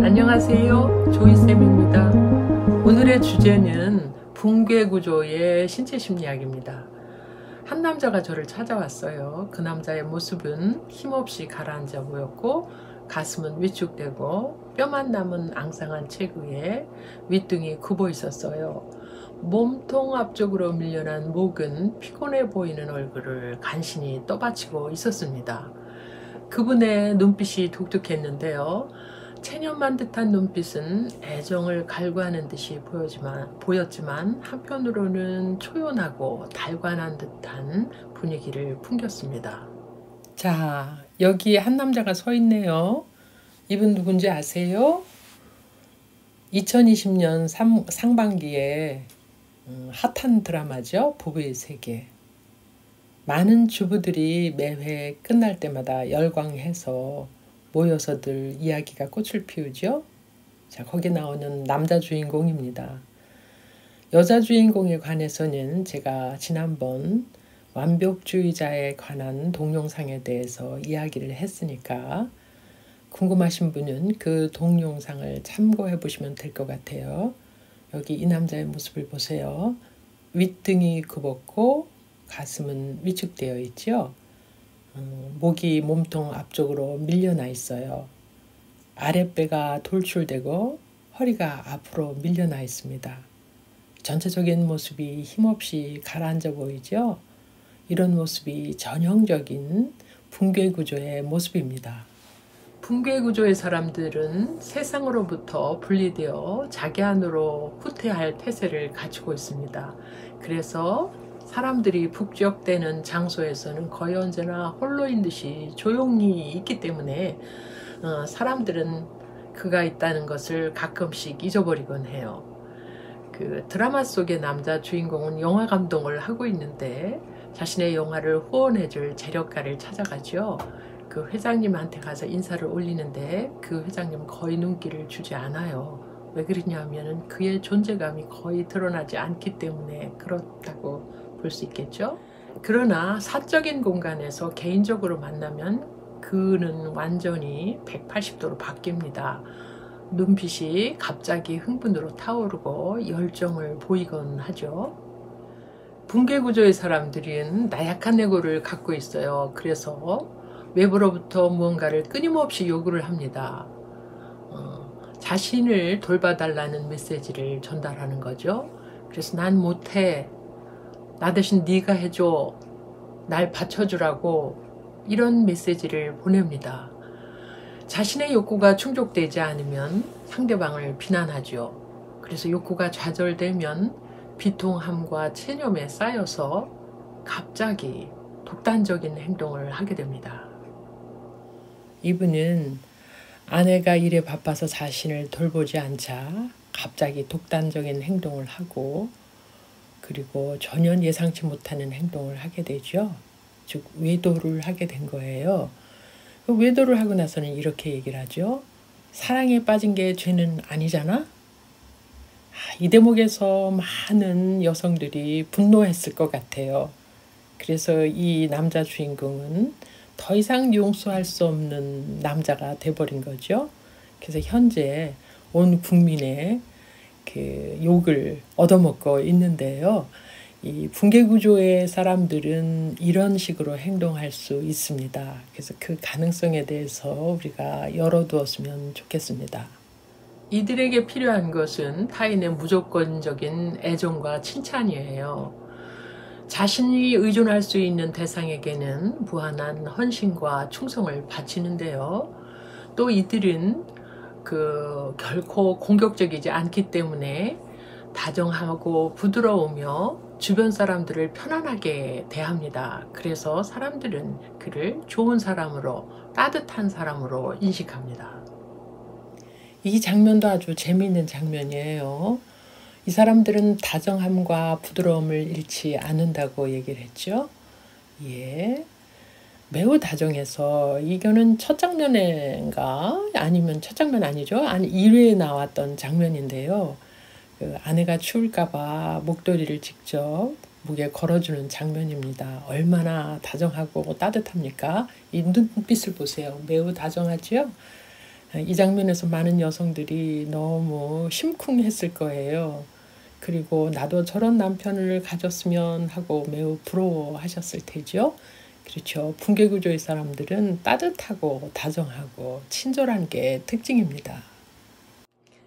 안녕하세요, 조이쌤입니다. 오늘의 주제는 붕괴구조의 신체심리학입니다. 한 남자가 저를 찾아왔어요. 그 남자의 모습은 힘없이 가라앉아 보였고 가슴은 위축되고 뼈만 남은 앙상한 체구에 윗등이 굽어 있었어요. 몸통 앞쪽으로 밀려난 목은 피곤해 보이는 얼굴을 간신히 떠받치고 있었습니다. 그분의 눈빛이 독특했는데요. 체념한 듯한 눈빛은 애정을 갈구하는 듯이 보였지만 한편으로는 초연하고 달관한 듯한 분위기를 풍겼습니다. 자, 여기 한 남자가 서 있네요. 이분 누군지 아세요? 2020년 상반기에 핫한 드라마죠. 부부의 세계. 많은 주부들이 매회 끝날 때마다 열광해서 모여서들 이야기가 꽃을 피우죠. 자, 거기 나오는 남자 주인공입니다. 여자 주인공에 관해서는 제가 지난번 완벽주의자에 관한 동영상에 대해서 이야기를 했으니까 궁금하신 분은 그 동영상을 참고해 보시면 될 것 같아요. 여기 이 남자의 모습을 보세요. 윗등이 굽었고 가슴은 위축되어 있죠. 목이 몸통 앞쪽으로 밀려나 있어요. 아랫배가 돌출되고 허리가 앞으로 밀려나 있습니다. 전체적인 모습이 힘없이 가라앉아 보이죠. 이런 모습이 전형적인 붕괴구조의 모습입니다. 붕괴구조의 사람들은 세상으로부터 분리되어 자기 안으로 후퇴할 태세를 갖추고 있습니다. 그래서 사람들이 북적대는 장소에서는 거의 언제나 홀로인 듯이 조용히 있기 때문에 사람들은 그가 있다는 것을 가끔씩 잊어버리곤 해요. 그 드라마 속의 남자 주인공은 영화 감독을 하고 있는데 자신의 영화를 후원해줄 재력가를 찾아가죠. 그 회장님한테 가서 인사를 올리는데 그 회장님은 거의 눈길을 주지 않아요. 왜 그러냐면 그의 존재감이 거의 드러나지 않기 때문에 그렇다고 볼 수 있겠죠. 그러나 사적인 공간에서 개인적으로 만나면 그는 완전히 180도로 바뀝니다. 눈빛이 갑자기 흥분으로 타오르고 열정을 보이곤 하죠. 붕괴구조의 사람들은 나약한 에고를 갖고 있어요. 그래서 외부로부터 무언가를 끊임없이 요구를 합니다. 자신을 돌봐달라는 메시지를 전달하는 거죠. 그래서 난 못해. 나 대신 네가 해줘. 날 받쳐주라고 이런 메시지를 보냅니다. 자신의 욕구가 충족되지 않으면 상대방을 비난하죠. 그래서 욕구가 좌절되면 비통함과 체념에 쌓여서 갑자기 독단적인 행동을 하게 됩니다. 이분은 아내가 일에 바빠서 자신을 돌보지 않자 갑자기 독단적인 행동을 하고 그리고 전혀 예상치 못하는 행동을 하게 되죠. 즉 외도를 하게 된 거예요. 그 외도를 하고 나서는 이렇게 얘기를 하죠. 사랑에 빠진 게 죄는 아니잖아. 이 대목에서 많은 여성들이 분노했을 것 같아요. 그래서 이 남자 주인공은 더 이상 용서할 수 없는 남자가 돼버린 거죠. 그래서 현재 온 국민의 그 욕을 얻어먹고 있는데요. 이 붕괴구조의 사람들은 이런 식으로 행동할 수 있습니다. 그래서 그 가능성에 대해서 우리가 열어두었으면 좋겠습니다. 이들에게 필요한 것은 타인의 무조건적인 애정과 칭찬이에요. 자신이 의존할 수 있는 대상에게는 무한한 헌신과 충성을 바치는데요. 또 이들은 결코 공격적이지 않기 때문에 다정하고 부드러우며 주변 사람들을 편안하게 대합니다. 그래서 사람들은 그를 좋은 사람으로, 따뜻한 사람으로 인식합니다. 이 장면도 아주 재미있는 장면이에요. 이 사람들은 다정함과 부드러움을 잃지 않는다고 얘기를 했죠. 예. 매우 다정해서 이거는 첫 장면인가 아니면 첫 장면 아니죠. 1회에 나왔던 장면인데요. 그 아내가 추울까 봐 목도리를 직접 목에 걸어주는 장면입니다. 얼마나 다정하고 따뜻합니까? 이 눈빛을 보세요. 매우 다정하죠? 이 장면에서 많은 여성들이 너무 심쿵했을 거예요. 그리고 나도 저런 남편을 가졌으면 하고 매우 부러워하셨을 테죠. 그렇죠. 붕괴구조의 사람들은 따뜻하고 다정하고 친절한 게 특징입니다.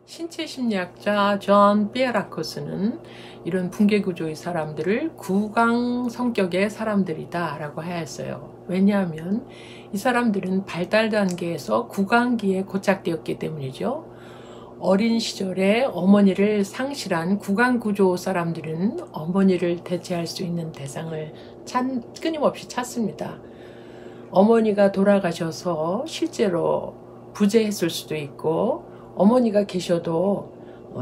신체 심리학자 존 피에라코스는 이런 붕괴구조의 사람들을 구강 성격의 사람들이다 라고 하였어요. 왜냐하면 이 사람들은 발달 단계에서 구강기에 고착되었기 때문이죠. 어린 시절에 어머니를 상실한 구강구조 사람들은 어머니를 대체할 수 있는 대상을 끊임없이 찾습니다. 어머니가 돌아가셔서 실제로 부재했을 수도 있고, 어머니가 계셔도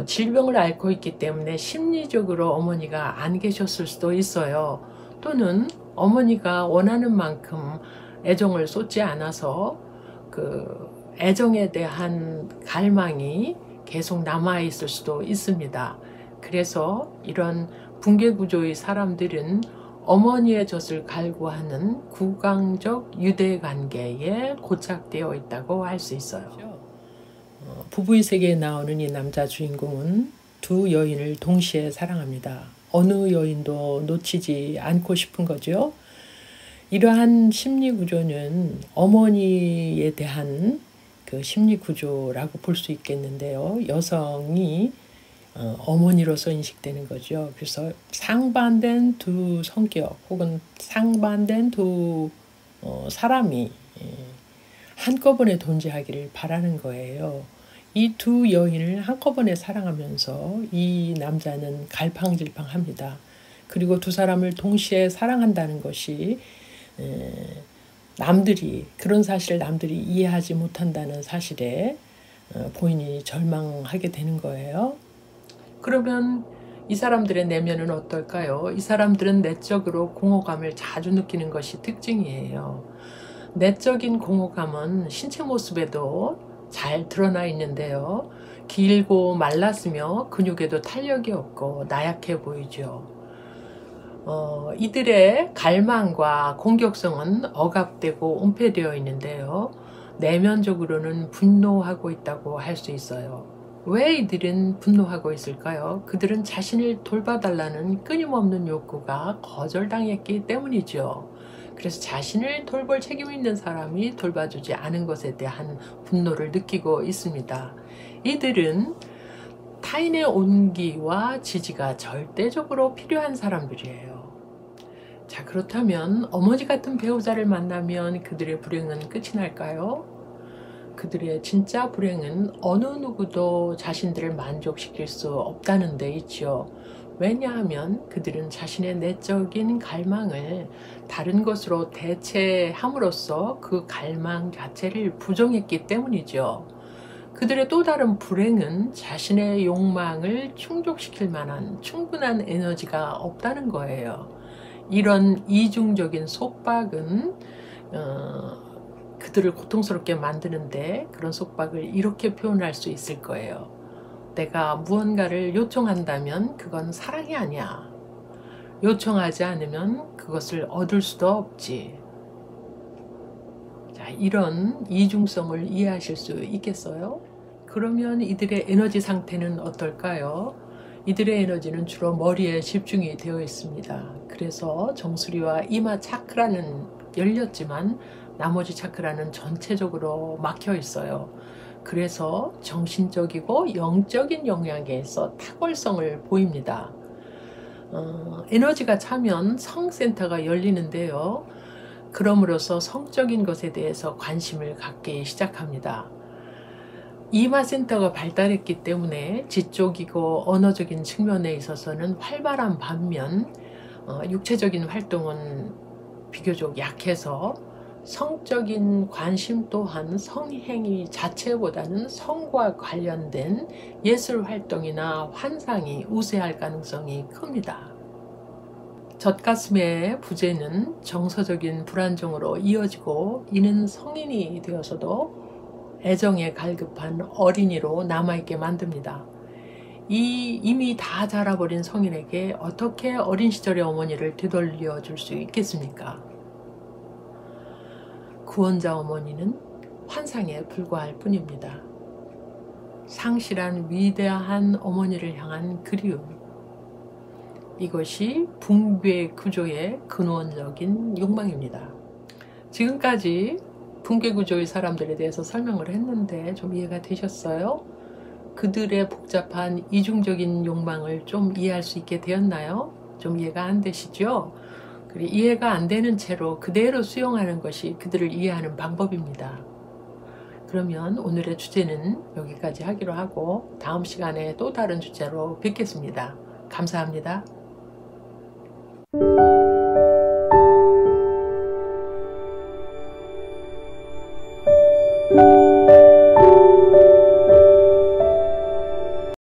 질병을 앓고 있기 때문에 심리적으로 어머니가 안 계셨을 수도 있어요. 또는 어머니가 원하는 만큼 애정을 쏟지 않아서 그 애정에 대한 갈망이 계속 남아있을 수도 있습니다. 그래서 이런 붕괴구조의 사람들은 어머니의 젖을 갈구하는 구강적 유대관계에 고착되어 있다고 할 수 있어요. 부부의 세계에 나오는 이 남자 주인공은 두 여인을 동시에 사랑합니다. 어느 여인도 놓치지 않고 싶은 거죠. 이러한 심리 구조는 어머니에 대한 그 심리 구조라고 볼 수 있겠는데요. 여성이 어머니로서 인식되는 거죠. 그래서 상반된 두 성격 혹은 상반된 두 사람이 한꺼번에 존재하기를 바라는 거예요. 이 두 여인을 한꺼번에 사랑하면서 이 남자는 갈팡질팡합니다. 그리고 두 사람을 동시에 사랑한다는 것이 그런 사실을 남들이 이해하지 못한다는 사실에 본인이 절망하게 되는 거예요. 그러면 이 사람들의 내면은 어떨까요? 이 사람들은 내적으로 공허감을 자주 느끼는 것이 특징이에요. 내적인 공허감은 신체 모습에도 잘 드러나 있는데요. 길고 말랐으며 근육에도 탄력이 없고 나약해 보이죠. 이들의 갈망과 공격성은 억압되고 은폐되어 있는데요. 내면적으로는 분노하고 있다고 할 수 있어요. 왜 이들은 분노하고 있을까요? 그들은 자신을 돌봐달라는 끊임없는 욕구가 거절당했기 때문이죠. 그래서 자신을 돌볼 책임 있는 사람이 돌봐주지 않은 것에 대한 분노를 느끼고 있습니다. 이들은 타인의 온기와 지지가 절대적으로 필요한 사람들이에요. 자, 그렇다면 어머니 같은 배우자를 만나면 그들의 불행은 끝이 날까요? 그들의 진짜 불행은 어느 누구도 자신들을 만족시킬 수 없다는 데 있죠. 왜냐하면 그들은 자신의 내적인 갈망을 다른 것으로 대체함으로써 그 갈망 자체를 부정했기 때문이죠. 그들의 또 다른 불행은 자신의 욕망을 충족시킬 만한 충분한 에너지가 없다는 거예요. 이런 이중적인 속박은 그들을 고통스럽게 만드는데, 그런 속박을 이렇게 표현할 수 있을 거예요. 내가 무언가를 요청한다면 그건 사랑이 아니야. 요청하지 않으면 그것을 얻을 수도 없지. 자, 이런 이중성을 이해하실 수 있겠어요? 그러면 이들의 에너지 상태는 어떨까요? 이들의 에너지는 주로 머리에 집중이 되어 있습니다. 그래서 정수리와 이마 차크라는 열렸지만 나머지 차크라는 전체적으로 막혀 있어요. 그래서 정신적이고 영적인 영역에서 탁월성을 보입니다. 에너지가 차면 성센터가 열리는데요. 그럼으로써 성적인 것에 대해서 관심을 갖기 시작합니다. 이마센터가 발달했기 때문에 지적이고 언어적인 측면에 있어서는 활발한 반면 육체적인 활동은 비교적 약해서 성적인 관심 또한 성행위 자체보다는 성과 관련된 예술 활동이나 환상이 우세할 가능성이 큽니다. 젖가슴의 부재는 정서적인 불안정으로 이어지고, 이는 성인이 되어서도 애정에 갈급한 어린이로 남아있게 만듭니다. 이미 다 자라버린 성인에게 어떻게 어린 시절의 어머니를 되돌려 줄 수 있겠습니까? 구원자 어머니는 환상에 불과할 뿐입니다. 상실한 위대한 어머니를 향한 그리움, 이것이 붕괴 구조의 근원적인 욕망입니다. 지금까지 붕괴 구조의 사람들에 대해서 설명을 했는데 좀 이해가 되셨어요? 그들의 복잡한 이중적인 욕망을 좀 이해할 수 있게 되었나요? 좀 이해가 안 되시죠? 그리고 이해가 안 되는 채로 그대로 수용하는 것이 그들을 이해하는 방법입니다. 그러면 오늘의 주제는 여기까지 하기로 하고 다음 시간에 또 다른 주제로 뵙겠습니다. 감사합니다.